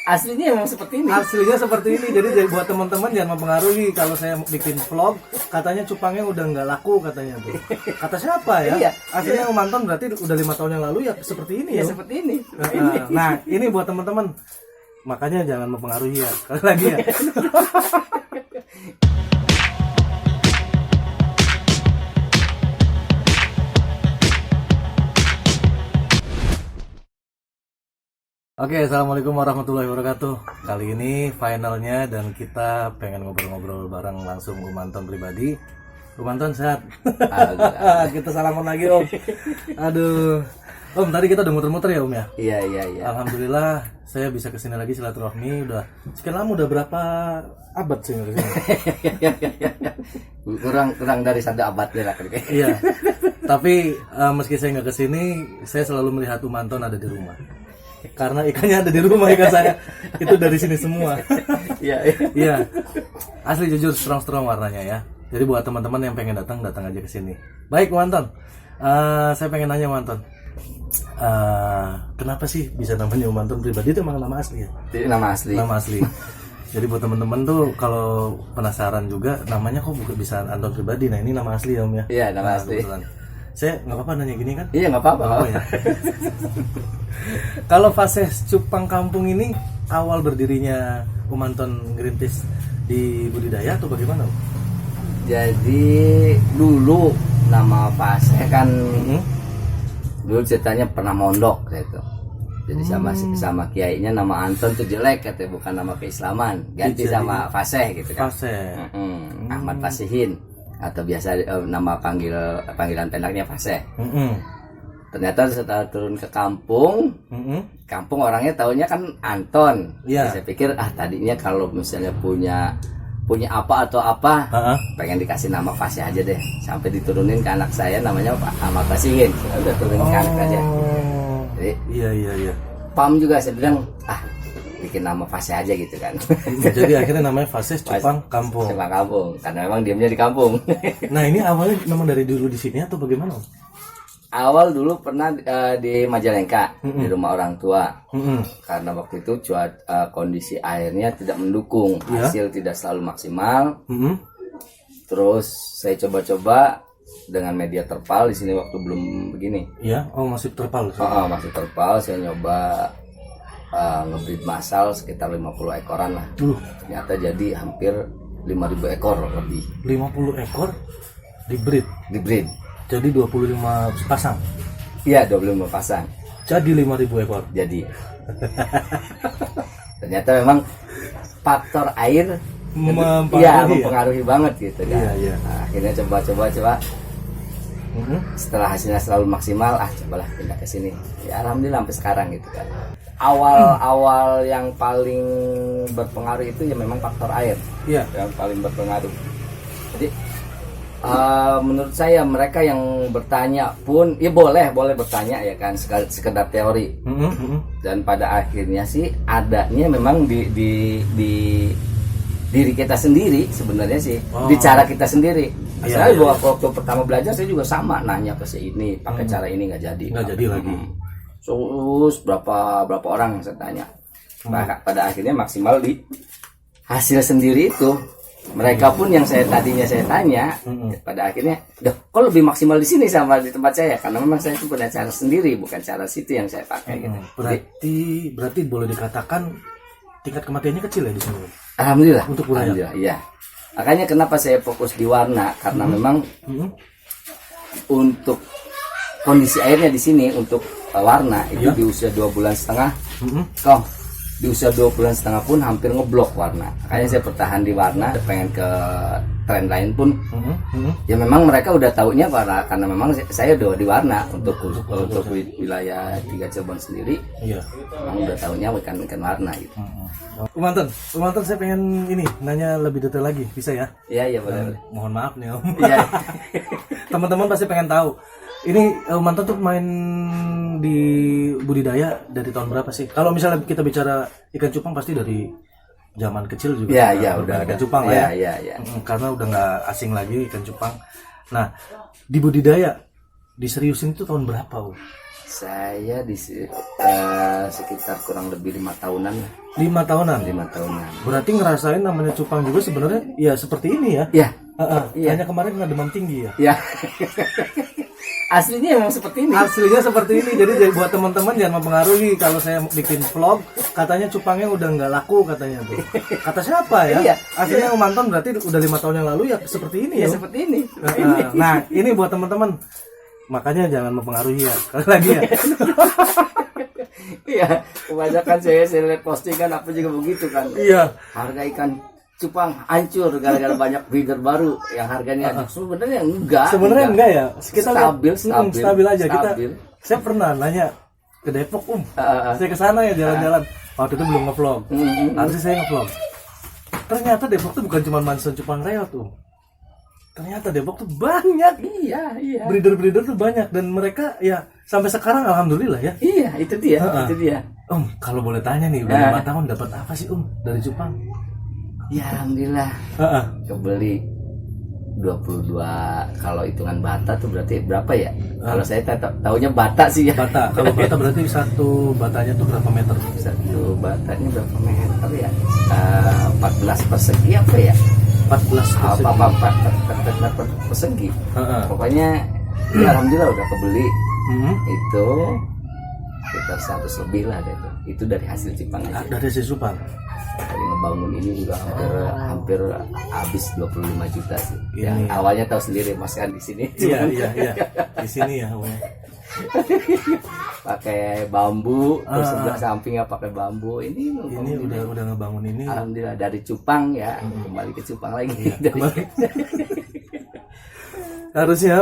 Aslinya emang seperti ini. Aslinya seperti ini. Jadi buat teman-teman jangan mempengaruhi kalau saya bikin vlog katanya cupangnya udah nggak laku katanya tuh. Kata siapa ya? Iya. Aslinya Om Anton berarti udah 5 tahun yang lalu ya seperti ini Ya ya. seperti ini. Nah, ini buat teman-teman. Makanya jangan mempengaruhi ya. Sekali lagi ya. Oke, assalamualaikum warahmatullahi wabarakatuh. Kali ini finalnya dan kita pengen ngobrol-ngobrol bareng langsung Om Anton pribadi. Om Anton sehat? Kita salaman lagi Om. Aduh, Om tadi kita udah muter-muter ya Om ya? Iya. Alhamdulillah saya bisa kesini lagi silaturahmi. Udah sekian lama, udah berapa abad sih kesini? kurang dari 1 abad lah. Iya. Tapi meski saya nggak kesini, saya selalu melihat Om Anton ada di rumah. Karena ikannya ada di rumah, ikan saya itu dari sini semua. Iya. Asli jujur strong warnanya ya. Jadi buat teman-teman yang pengen datang aja ke sini. Baik, Om Anton. Saya pengen nanya Om Anton. Kenapa sih bisa namanya Om Anton pribadi itu emang nama asli ya? Nama asli. Nama asli. Jadi buat teman-teman tuh kalau penasaran juga namanya kok bukan bisa Anton pribadi. Nah, ini nama asli ya Om ya? Iya, nama asli. Kebetulan. Saya nggak apa-apa nanya gini kan? Iya, nggak apa-apa. Oh, ya. Kalau fase cupang kampung ini awal berdirinya Om Anton ngerintis di budidaya atau bagaimana? Jadi dulu nama Fase kan dulu ceritanya pernah mondok gitu. Jadi sama kiainya nama Anton tuh jelek katanya, bukan nama keislaman, ganti Jadi, sama Fase gitu kan. Fase. Ahmad Fasihin atau biasa nama panggilan pendeknya Fase. Ternyata setelah turun ke kampung, kampung orangnya taunya kan Anton. Iya. Saya pikir tadinya kalau misalnya punya apa atau apa, pengen dikasih nama Fase aja deh. Sampai diturunin ke anak saya namanya Ahmad Fasihin. Udah turunin ke anak aja. Jadi Iya. PAM juga saya bilang bikin nama Fase aja gitu kan. Jadi akhirnya namanya Fase Cupang Kampung. Cupang Kampung, karena memang diamnya di kampung. Nah, ini awalnya memang dari dulu di sini atau bagaimana? Awal dulu pernah di Majalengka, di rumah orang tua. Karena waktu itu kondisi airnya tidak mendukung, hasil tidak selalu maksimal. Terus saya coba-coba dengan media terpal di sini waktu belum begini. Iya, masih terpal. Masih terpal, saya nyoba ngebreed massal sekitar 50 ekoran lah. Ternyata jadi hampir 5.000 ekor lebih. 50 ekor di breed. Jadi 25 pasang. Iya, 25 pasang. Jadi 5.000 ekor. Jadi. Ternyata memang faktor air mempengaruhi banget gitu kan. Iya. Nah, akhirnya coba. Setelah hasilnya selalu maksimal, cobalah pindah ke sini. Ya alhamdulillah sampai sekarang gitu kan. Awal yang paling berpengaruh itu ya memang faktor air. Iya. Yang paling berpengaruh. Jadi menurut saya mereka yang bertanya pun ya boleh bertanya ya kan, sekedar teori. Dan pada akhirnya sih adanya memang di diri kita sendiri sebenarnya sih, di cara kita sendiri. Saya waktu pertama belajar saya juga sama nanya ke si ini pakai cara ini nggak jadi lagi. Terus berapa orang yang saya tanya. Pada akhirnya maksimal di hasil sendiri itu. Mereka pun yang tadinya saya tanya, pada akhirnya, kok lebih maksimal di sini sama di tempat saya, karena memang saya itu punya cara sendiri, bukan cara situ yang saya pakai. Gitu. Berarti boleh dikatakan tingkat kematiannya kecil ya di sini. Alhamdulillah. Untuk budaya. Alhamdulillah, iya. Makanya kenapa saya fokus di warna, karena memang untuk kondisi airnya di sini untuk warna itu di usia 2,5 bulan, di usia 2,5 bulan pun hampir ngeblok warna. Makanya saya bertahan di warna, pengen ke tren lain pun. Ya memang mereka udah taunya karena memang saya udah di warna untuk wilayah 3 Cirebon sendiri. Iya. Memang udah taunya ikan warna gitu. Om Anton saya pengen nanya lebih detail lagi, bisa ya? Iya boleh. Mohon maaf nih Om. Iya. Teman-teman pasti pengen tahu. Ini Om Anton tuh main di budidaya dari tahun berapa sih? Kalau misalnya kita bicara ikan cupang pasti dari zaman kecil juga. Iya, udah ikan ada. cupang ya. Iya. Karena udah nggak asing lagi ikan cupang. Nah, di budidaya diseriusin itu tahun berapa, Om? Saya sekitar kurang lebih 5 tahunan lah. 5 tahunan. 5 tahunan. Berarti ngerasain namanya cupang juga sebenarnya ya seperti ini ya. Iya. Iya. Hanya kemarin kena demam tinggi ya. Iya. Aslinya emang seperti ini. Aslinya seperti ini. Jadi buat teman-teman jangan mempengaruhi kalau saya bikin vlog katanya cupangnya udah nggak laku katanya tuh. Kata siapa ya? Iya. Aslinya Om Anton berarti udah 5 tahun yang lalu ya seperti ini Ya ya. seperti ini. Nah, ini buat teman-teman. Makanya jangan mempengaruhi ya. Sekali lagi ya. Iya, kebanyakan saya lihat postingan apa juga begitu kan. Iya. Harga ikan cupang hancur gara-gara banyak breeder baru yang harganya sebenarnya enggak. Sebenarnya enggak ya. Kita stabil aja stabil. Saya pernah nanya ke Depok saya ke sana ya jalan-jalan. Waktu itu belum ngevlog. Harusnya saya ngevlog. Ternyata Depok tuh bukan cuma Manson cupang reot ternyata Depok tuh banyak. Iya. Breeder tuh banyak dan mereka ya sampai sekarang alhamdulillah ya. Iya, itu dia. Om, kalau boleh tanya nih, udah 5 tahun dapat apa sih dari cupang? Ya alhamdulillah. Kebeli 22, kalau hitungan bata tuh berarti berapa ya? Kalau saya tahunya bata sih ya. Bata. Kalau bata berarti satu batanya tuh berapa meter? Satu batanya berapa meter ya? 14 persegi apa ya? 14 persegi. Pokoknya ya alhamdulillah udah kebeli. Itu sekitar 100 lebih lah deh tuh. Itu dari hasil cupang aja. Dari hasil cupang. Dari ngebangun ini juga hampir habis 25 juta sih. Ini. Yang awalnya tahu sendiri Mas kan di sini. Iya. Di sini ya. Pakai bambu, terus sebelah sampingnya pakai bambu. Ini udah ngebangun ini. Alhamdulillah dari cupang ya, kembali ke cupang lagi. Iya, harusnya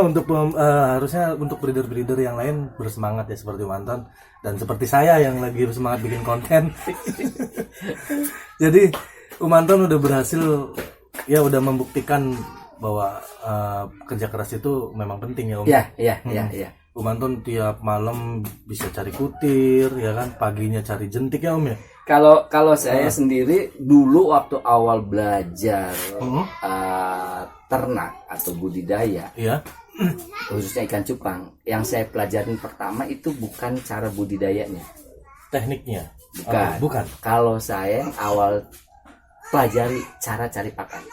untuk breeder-breeder yang lain bersemangat ya seperti Manton dan seperti saya yang lagi bersemangat bikin konten. Jadi Manton udah berhasil ya udah membuktikan bahwa kerja keras itu memang penting ya Om. Iya. Manton tiap malam bisa cari kutir ya kan, paginya cari jentik ya Om ya. Kalau saya sendiri dulu waktu awal belajar ternak atau budidaya, khususnya ikan cupang, yang saya pelajarin pertama itu bukan cara budidayanya, tekniknya. Bukan. Kalau saya awal pelajari cara cari pakan,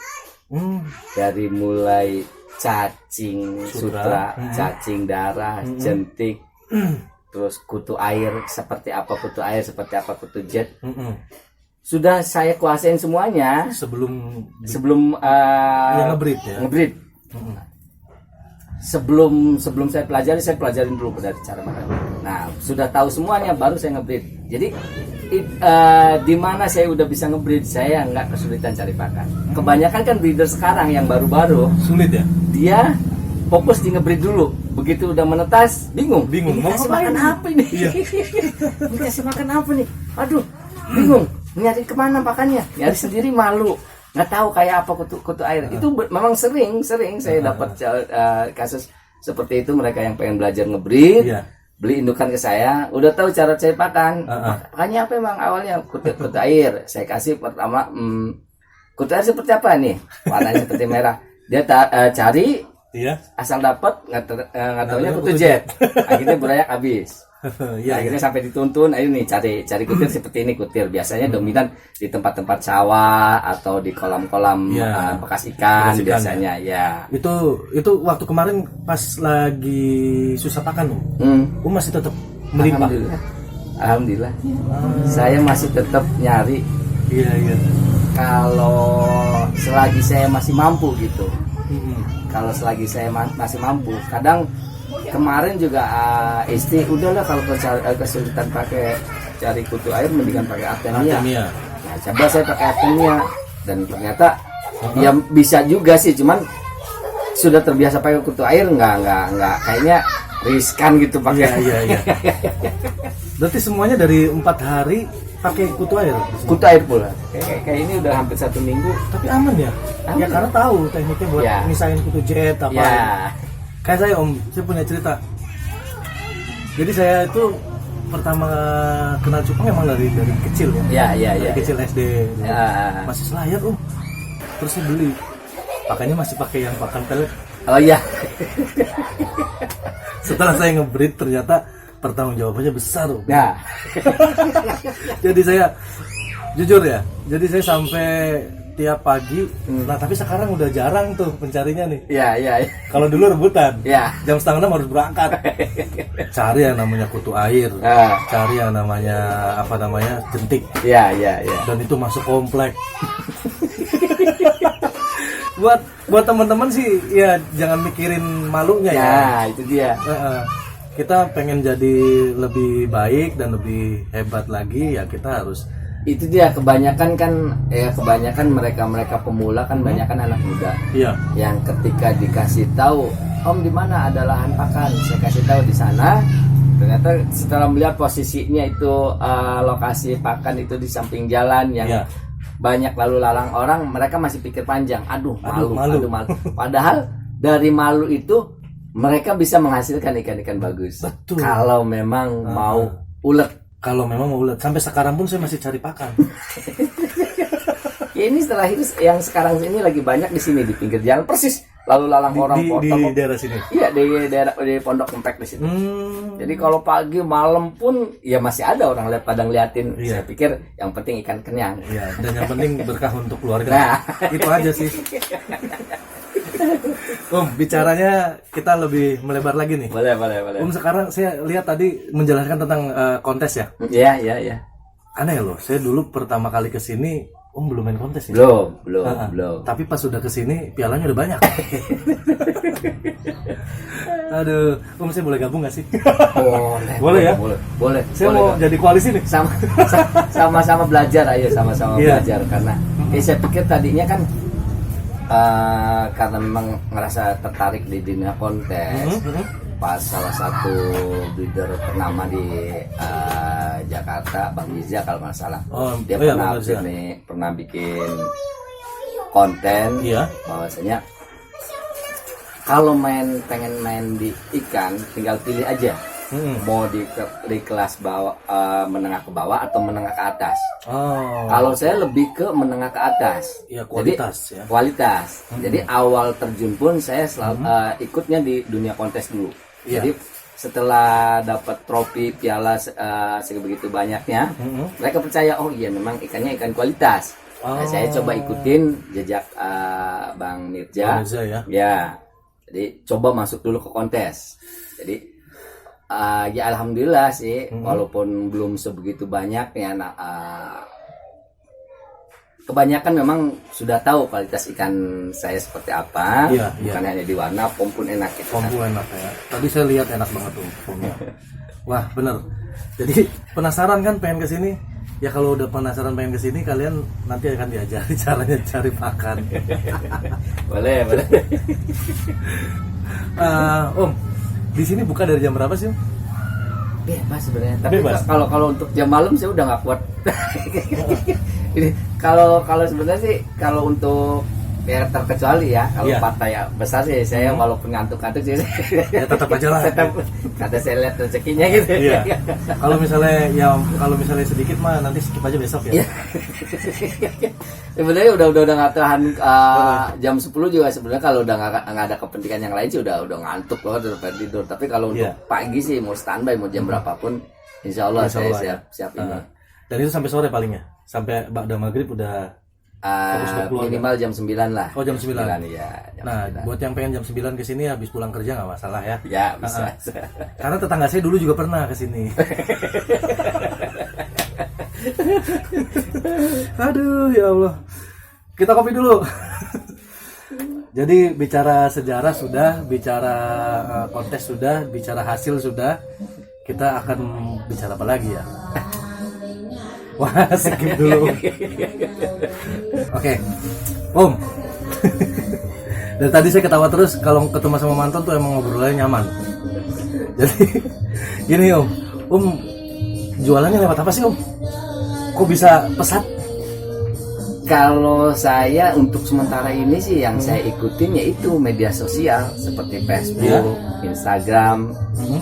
dari mulai cacing sutra, cacing darah, jentik, terus kutu air seperti apa kutu jet. Sudah saya kuasain semuanya sebelum ngebreed ya. Sebelum saya pelajarin dulu dari cara makan. Nah, sudah tahu semuanya baru saya ngebreed. Jadi di mana saya udah bisa ngebreed, saya nggak kesulitan cari pakan. Kebanyakan kan breeder sekarang yang baru-baru sulit ya. Dia fokus di ngebreed dulu. Begitu udah menetas, bingung. Mau kasih makan apa ini? Iya. Ini kasih makan apa nih? Aduh, bingung. Nyari kemana pakannya? Nyari sendiri malu. Nggak tahu kayak apa kutu air. Itu memang sering saya dapat kasus seperti itu, mereka yang pengen belajar ngebreed. Beli indukan ke saya, udah tahu cara cari pakan. Pakannya apa emang awalnya? Kutu air. Saya kasih pertama kutu air seperti apa nih? Warnanya seperti merah. Dia cari, asal dapat nggak taunya kutu jet. Akhirnya berayak habis. Akhirnya sampai dituntun, ayo nih cari kutir seperti ini kutir. Biasanya dominan di tempat-tempat sawah atau di kolam-kolam bekas ikan biasanya ya. Itu waktu kemarin pas lagi susah pakan masih tetap melimpah. Alhamdulillah. Saya masih tetap nyari. Iya. Kalau selagi saya masih mampu gitu. Kalau selagi saya masih mampu, kadang kemarin juga istri udahlah kalau kesulitan pakai cari kutu air mendingan pakai Artemia. Nah, coba saya pakai Artemia dan ternyata ya bisa juga sih, cuman sudah terbiasa pakai kutu air nggak kayaknya riskan gitu pakai. Iya. Berarti semuanya dari 4 hari pakai kutu air. Kutu air pula. Kayak ini udah hampir 1 minggu. Tapi aman ya? Aman. Ya karena tahu tekniknya buat misahin kutu jet apa. Kayak saya saya punya cerita. Jadi saya itu pertama kenal cupang emang dari kecil ya. Dari kecil SD. Masih selayar Terus saya beli. Pakannya masih pakai yang pakan pelet. Oh iya. Setelah saya ngebreed ternyata pertanggungjawabannya besar. Nah, Jadi saya jujur ya, jadi saya sampai tiap pagi. Nah tapi sekarang udah jarang tuh pencarinya nih. ya. Kalau dulu rebutan, Ya. jam 5:30 harus berangkat. Cari yang namanya kutu air, cari yang namanya jentik. Ya. Dan itu masuk komplek. buat teman-teman sih ya jangan mikirin malunya ya. Nah, itu dia. Kita pengen jadi lebih baik dan lebih hebat lagi ya kita harus. Itu dia, kebanyakan mereka pemula kan banyak kan anak muda. Iya. Yang ketika dikasih tahu, Om di mana ada lahan pakan, saya kasih tahu di sana. Ternyata setelah melihat posisinya itu lokasi pakan itu di samping jalan yang banyak lalu lalang orang, mereka masih pikir panjang. Aduh malu. Padahal dari malu itu mereka bisa menghasilkan ikan-ikan bagus. Betul. Kalau memang mau ulet. Kalau memang mau ulet, sampai sekarang pun saya masih cari pakan. Ya ini setelah itu yang sekarang ini lagi banyak di sini di pinggir jalan persis lalu lalang orang di daerah sini. Iya di Pondok Empek di situ. Jadi kalau pagi malam pun ya masih ada orang pada ngeliatin. Iya. Saya pikir yang penting ikan kenyang. Iya, dan yang penting berkah untuk keluarga. Nah. Itu aja sih. Bicaranya kita lebih melebar lagi nih. Boleh. Sekarang saya lihat tadi menjelaskan tentang kontes ya. Iya. Aneh loh, saya dulu pertama kali ke sini belum main kontes ya? Belum. Tapi pas sudah ke sini pialanya udah banyak. Aduh, saya boleh gabung gak sih? Boleh ya? Boleh. Saya mau jadi koalisi nih. Sama-sama belajar, ayo sama-sama belajar karena saya pikir tadinya kan karena memang ngerasa tertarik di dunia kontes. Pas salah satu breeder ternama di Jakarta, Bang Miza kalau nggak salah, dia pernah bikin konten bahwasanya kalau pengen main di ikan tinggal pilih aja mau di kelas bawah, menengah ke bawah atau menengah ke atas. Kalau saya lebih ke menengah ke atas. Ya, kualitas. Jadi, kualitas. Jadi awal terjun pun saya selalu ikutnya di dunia kontes dulu. Jadi setelah dapat trofi piala sebegitu banyaknya, mereka percaya oh iya memang ikannya ikan kualitas. Nah, saya coba ikutin jejak Bang Mirza. Ya. Jadi coba masuk dulu ke kontes. Jadi ya alhamdulillah sih, walaupun belum sebegitu banyak ya. Kebanyakan memang sudah tahu kualitas ikan saya seperti apa. Bukan hanya di warna, pom pun enak. Pom pun enak ya. Tadi saya lihat enak banget tuh pomnya. Wah bener. Jadi penasaran kan pengen kesini? Ya kalau udah penasaran pengen kesini, kalian nanti akan diajari caranya cari pakan. Boleh. Om, di sini buka dari jam berapa sih Om? Bebas sebenarnya. Tapi kalau untuk jam malam saya udah nggak kuat. Ini kalau sebenarnya sih kalau untuk ya terkecuali ya kalau partai ya besar sih saya walaupun ngantuk-ngantuk sih ya tetap aja lah. Kata saya lihat rezekinya gitu. Iya. Kalau misalnya sedikit mah nanti skip aja besok ya. Sebenarnya udah nggak tahan jam 10 juga sebenarnya kalau udah nggak ada kepentingan yang lain sih udah ngantuk banget udah tidur. Tapi kalau untuk pagi sih mau standby mau jam berapapun insya Allah saya siap ini. Dan itu sampai sore palingnya, sampai ba'da maghrib udah minimal jam 9 lah. Oh jam 9 ya. Nah 9. Buat yang pengen jam 9 kesini habis pulang kerja nggak masalah ya. Ya bisa. Karena tetangga saya dulu juga pernah kesini. Aduh ya Allah. Kita kopi dulu. Jadi bicara sejarah sudah, bicara kontes sudah, bicara hasil sudah. Kita akan bicara apa lagi ya? Wah, skip dulu. Oke. Om. Dan tadi saya ketawa terus kalau ketemu sama mantan tuh emang ngobrolnya nyaman. Jadi gini Om jualannya lewat apa sih Om? Kok bisa pesat? Kalau saya untuk sementara ini sih yang saya ikutin yaitu media sosial seperti Facebook, Instagram.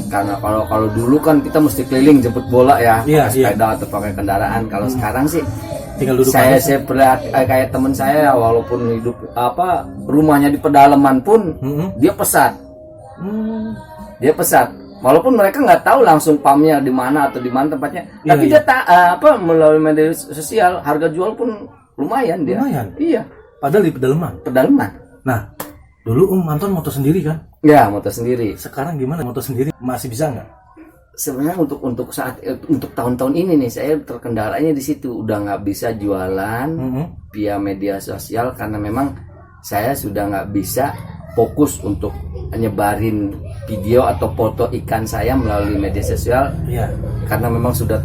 Karena kalau dulu kan kita mesti keliling jemput bola ya, pakai sepeda atau pakai kendaraan. Kalau sekarang sih tinggal duduk saya kayak teman saya walaupun hidup rumahnya di pedalaman pun dia pesat. Dia pesat. Walaupun mereka nggak tahu langsung pumpnya di mana atau di mana tempatnya, tapi dia melalui media sosial harga jual pun lumayan dia. Lumayan. Iya. Padahal di pedalaman. Nah, dulu Anton moto sendiri kan? Ya, moto sendiri. Sekarang gimana moto sendiri? Masih bisa nggak? Sebenarnya untuk tahun-tahun ini nih saya terkendalanya di situ, udah nggak bisa jualan via media sosial karena memang saya sudah nggak bisa fokus untuk nyebarin video atau foto ikan saya melalui media sosial. Iya. Karena memang sudah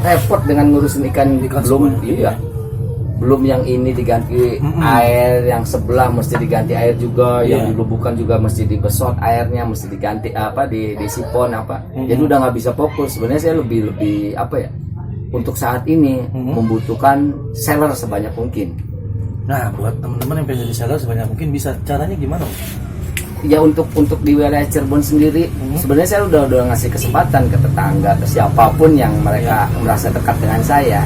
repot dengan ngurusin ikan belum. Iya. Belum yang ini diganti air, yang sebelah mesti diganti air juga, yang di Lubukan juga mesti dibesot airnya, mesti diganti di sipon Jadi udah nggak bisa fokus. Sebenarnya saya lebih untuk saat ini membutuhkan seller sebanyak mungkin. Nah, buat teman-teman yang pengen jadi seller sebanyak mungkin bisa. Caranya gimana? Ya untuk di wilayah Cirebon sendiri, sebenarnya saya udah ngasih kesempatan ke tetangga, ke siapapun yang mereka merasa dekat dengan saya.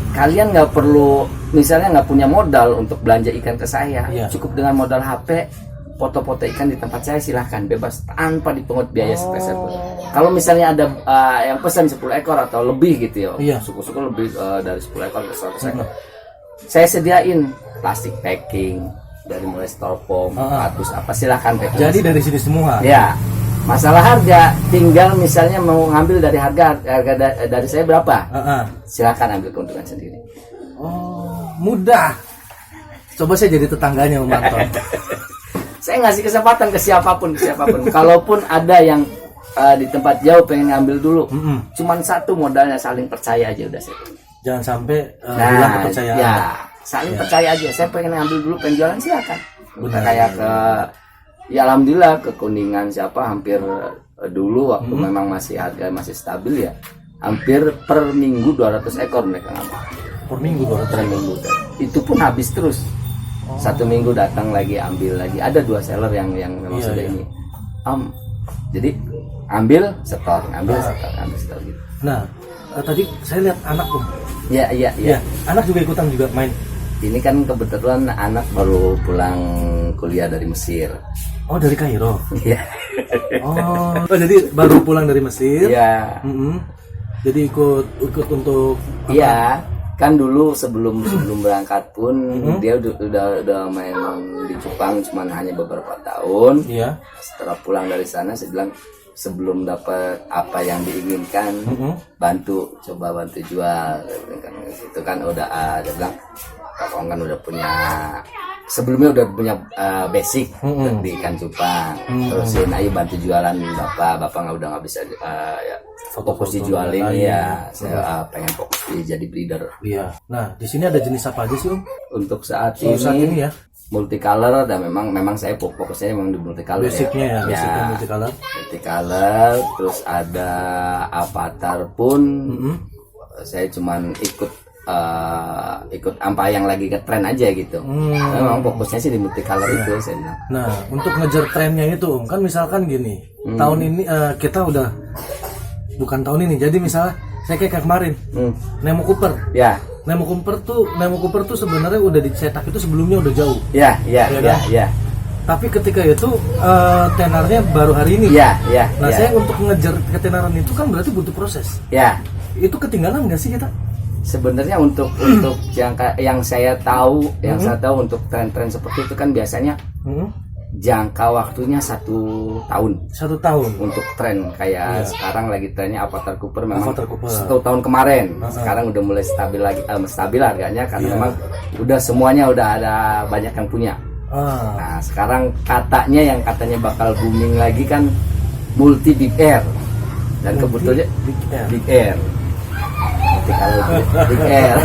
Kalian nggak perlu, misalnya nggak punya modal untuk belanja ikan ke saya, cukup dengan modal HP, foto-foto ikan di tempat saya silahkan bebas tanpa dipungut biaya sepeser pun. Kalau misalnya ada yang pesan 10 ekor atau lebih gitu ya, suku-suku lebih dari 10 ekor ke 100 ekor. Saya sediain plastik packing dari mulai styrofoam, kardus silahkan packing. Jadi dari sini semua. Ya, masalah harga tinggal misalnya mau ngambil dari harga dari saya berapa, silahkan ambil keuntungan sendiri. Oh, mudah. Coba saya jadi tetangganya Om Anton. Saya ngasih kesempatan ke siapapun. Kalaupun ada yang di tempat jauh pengen ngambil dulu, cuman satu modalnya saling percaya aja udah saya. Jangan sampai bilang kepercayaan. Ya, saling percaya aja. Saya pengen ngambil dulu penjualan silakan. Udah kayak alhamdulillah ke Kuningan hampir dulu waktu memang masih harga masih stabil ya. Hampir per minggu 200 ekor mereka ngambil. Per minggu 200 ekor. Itu pun habis terus. Satu minggu datang lagi ambil lagi. Ada 2 seller yang memang sudah ini. Jadi ambil setor gitu. Nah, tadi saya lihat anak Iya. Anak juga ikutan juga main. Ini kan kebetulan anak baru pulang kuliah dari Mesir. Oh, dari Kairo. Iya. Oh, jadi baru pulang dari Mesir. Iya. Jadi ikut untuk Iya. Kan dulu sebelum berangkat pun dia udah main di Jepang cuman hanya beberapa tahun. Iya. Setelah pulang dari sana saya bilang sebelum dapat apa yang diinginkan, coba bantu jual. Itu kan udah dia bilang Kakong kan udah punya sebelumnya udah punya basic di ikan cupang. Terusin ayo bantu jualan bapak udah nggak bisa fokus dijualin ya. Saya pengen fokus jadi breeder. Iya. Nah, di sini ada jenis apa aja sih Om? Untuk saat ini ya multicolor, dan memang saya fokusnya memang di multicolor. Basicnya basicnya multicolor. Terus ada avatar pun saya cuman ikut apa yang lagi ke tren aja gitu. Memang fokusnya sih di multicolor itu saya bilang. Nah, untuk ngejar trennya itu Om, kan misalkan gini, tahun ini kita udah bukan tahun ini, jadi misalnya saya kayak kemarin Nemo Cooper. Ya. Nemo Cooper tuh sebenarnya udah dicetak itu sebelumnya udah jauh. Ya. Tapi ketika itu tenarnya baru hari ini. Nah, saya untuk ngejar ketenaran itu kan berarti butuh proses. Ya. Itu ketinggalan nggak sih kita? Sebenarnya untuk yang saya tahu, untuk tren-tren seperti itu kan biasanya jangka waktunya 1 tahun. 1 tahun untuk tren kayak sekarang lagi trennya Avatar Cooper memang 1 tahun kemarin. Sekarang udah mulai stabil lagi, stabil harganya karena memang udah semuanya udah ada banyak yang punya. Nah, sekarang katanya bakal booming lagi kan multi big air, dan kebetulan big air. Kalau big air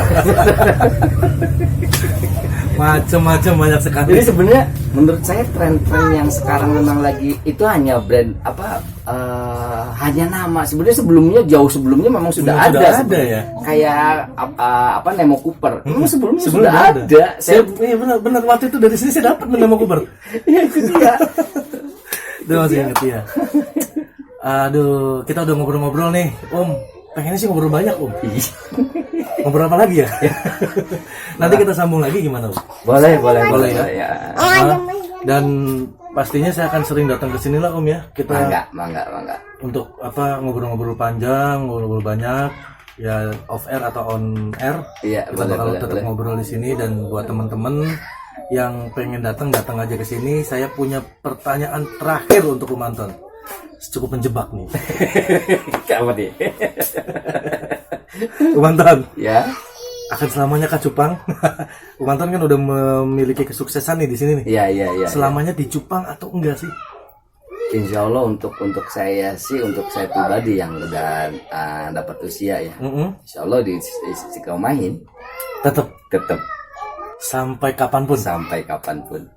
macam-macam banyak sekali. Jadi sebenarnya menurut saya tren-tren yang sekarang memang lagi itu hanya brand hanya nama. Sebenarnya jauh sebelumnya memang sudah ada ya. Kayak Nemo Cooper. Memang sebelumnya sudah ada. Iya benar waktu itu dari sini saya dapat Nemo Cooper. Iya itu dia. Itu masih ingat ya. Aduh, kita udah ngobrol-ngobrol nih, Om. Pengennya sih ngobrol banyak Om. Ngobrol apa lagi ya? Nanti kita sambung lagi gimana Om? Boleh ya. Dan pastinya saya akan sering datang ke sini lah Om ya. Kita Mangga. untuk ngobrol-ngobrol panjang, ngobrol banyak, ya off air atau on air. Iya, kita bakal tetap ngobrol di sini. Dan buat teman-teman yang pengen datang aja ke sini. Saya punya pertanyaan terakhir untuk Om Anton. Cukup menjebak nih. Apa nih? Om Anton. Ya. Akan selamanya Kak Cupang. Om Anton kan udah memiliki kesuksesan nih di sini nih. Iya. Selamanya di Cupang atau enggak sih? Insya Allah untuk saya sih, untuk saya pribadi yang udah dapat usia ya. Insya Allah di Istiqomahin. Tetap. Sampai kapanpun.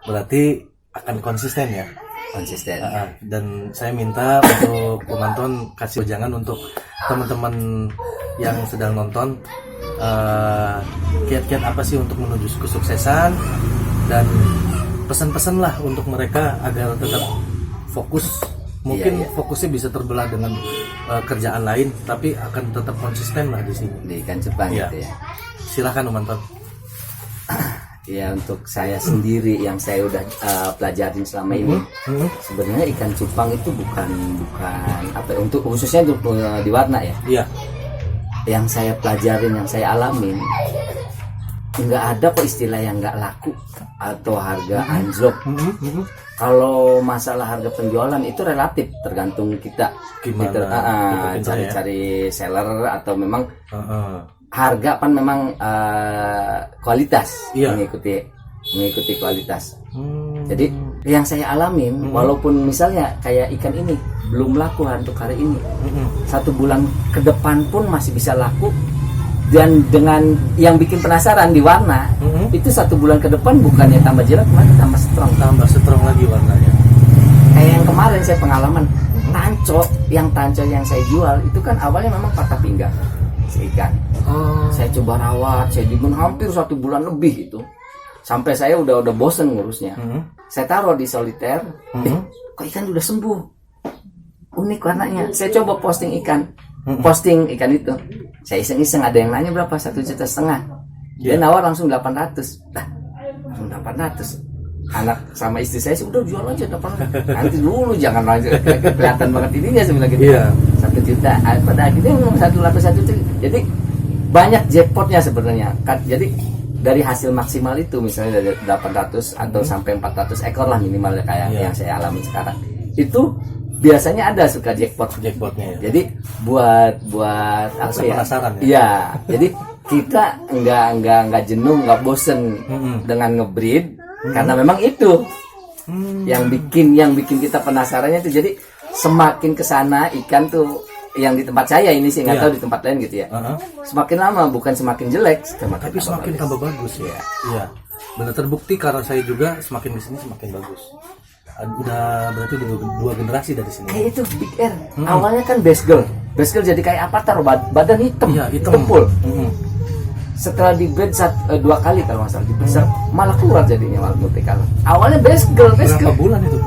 Berarti akan konsisten ya. Konsisten. Dan saya minta untuk Om Anton kasih jangan untuk teman-teman yang sedang nonton, kiat-kiat apa sih untuk menuju kesuksesan, dan pesan-pesan lah untuk mereka agar tetap fokus. Mungkin fokusnya bisa terbelah dengan kerjaan lain, tapi akan tetap konsisten lah di sini di ikan cupang gitu ya. Silahkan Om Anton. Ya, untuk saya sendiri yang saya udah pelajarin selama ini, sebenarnya ikan cupang itu bukan apa ya, untuk khususnya untuk di warna ya. Iya. Yang saya pelajarin, yang saya alamin, nggak ada kok istilah yang nggak laku atau harga anjlok. Kalau masalah harga penjualan itu relatif, tergantung kita cari seller atau memang harga kan memang kualitas, mengikuti kualitas. Jadi yang saya alamin, walaupun misalnya kayak ikan ini belum laku untuk hari ini, 1 bulan ke depan pun masih bisa laku. Dan dengan yang bikin penasaran di warna, itu 1 bulan ke depan bukannya tambah jelek, malah tambah strong lagi warnanya. Kayak yang kemarin saya pengalaman, tanco yang saya jual itu kan awalnya memang patah pinggang ikan. Saya coba rawat, saya dimun hampir 1 bulan lebih itu, sampai saya udah bosen ngurusnya. Saya taruh di soliter, kok ikan udah sembuh, unik warnanya. Saya coba posting ikan itu, saya iseng-iseng, ada yang nanya berapa, 1,5 juta. Dia nawar langsung 800. Langsung 800. Anak sama istri saya sih udah jual aja 800. Nanti dulu jangan lanjut, kelihatan banget ininya sebenarnya gitu. 1 juta. Pada akhirnya memang 1 juta. Jadi banyak jackpotnya sebenarnya. Jadi dari hasil maksimal itu misalnya dari 800 atau sampai 400 ekor lah minimal kayak yang saya alami sekarang. Itu biasanya ada suka jackpotnya ya. Jadi buat apa ya? Penasaran ya. Iya. Jadi kita enggak jenuh, enggak bosen dengan ngebreed, karena memang itu yang bikin kita penasarannya itu. Jadi semakin kesana ikan tuh yang di tempat saya ini sih, nggak tahu di tempat lain gitu ya. Semakin lama bukan semakin jelek, tapi semakin tambah bagus ya. Iya. Benar, terbukti karena saya juga semakin di sini semakin bagus. Udah berarti dua generasi dari sini. Kayak itu Big Air. Awalnya kan base girl jadi kayak avatar, badan hitam, hitam full. Setelah di bed 2 kali kalau nggak salah di bed, malah keluar jadinya malah multicolor. Awalnya base girl. Berapa bulan itu?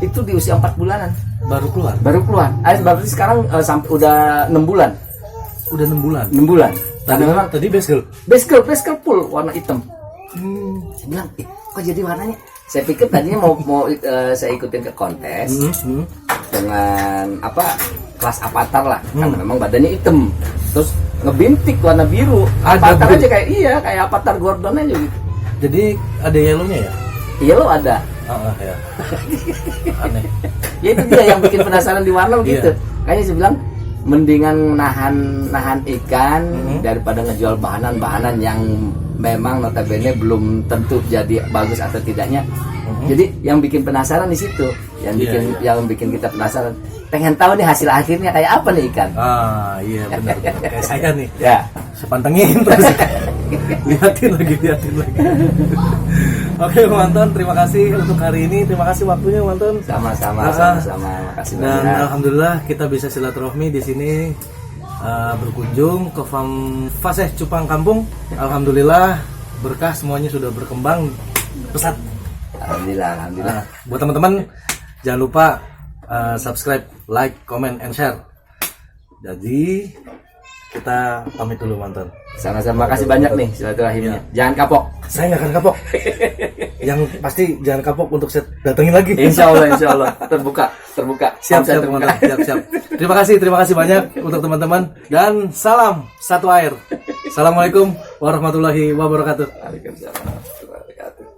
Itu di usia 4 bulanan. Baru keluar. Berarti sekarang sampai udah 6 bulan. Udah 6 bulan. 6 bulan. Karena memang tadi base girl full warna hitam. Saya bilang, kok jadi warnanya? Saya pikir tadinya mau saya ikutin ke kontes dengan kelas avatar lah, karena memang badannya hitam, terus ngebintik warna biru. Avatar aja kayak avatar Gordon aja gitu. Jadi ada yellownya ya? Yellow ada. Ya. Aneh. Ya itu dia yang bikin penasaran di warna gitu. Kayaknya saya bilang mendingan nahan ikan daripada ngejual bahanan yang memang notabene belum tentu jadi bagus atau tidaknya. Jadi yang bikin penasaran di situ, yang bikin kita penasaran, pengen tahu nih hasil akhirnya kayak apa nih ikan. Iya benar. Kayak saya nih. Ya. Saya pantengin terus. liatin lagi. Oke, Om Anton, terima kasih untuk hari ini. Terima kasih waktunya, Om Anton. Sama-sama. Makasih banyak. Dan alhamdulillah kita bisa silaturahmi di sini, berkunjung ke farm Faseh Cupang Kampung. Alhamdulillah berkah, semuanya sudah berkembang pesat. Alhamdulillah. Buat teman-teman jangan lupa subscribe, like, comment, and share. Jadi kita kita pamit dulu Manton. Sama-sama, makasih banyak nih silaturahimnya. Jangan kapok. Saya nggak akan kapok. Yang pasti jangan kapok untuk saya datengin lagi. Insya Allah terbuka. Siap Manton, siap. Terima kasih banyak untuk teman-teman dan salam satu air. Assalamualaikum warahmatullahi wabarakatuh. Waalaikumsalam warahmatullahi wabarakatuh.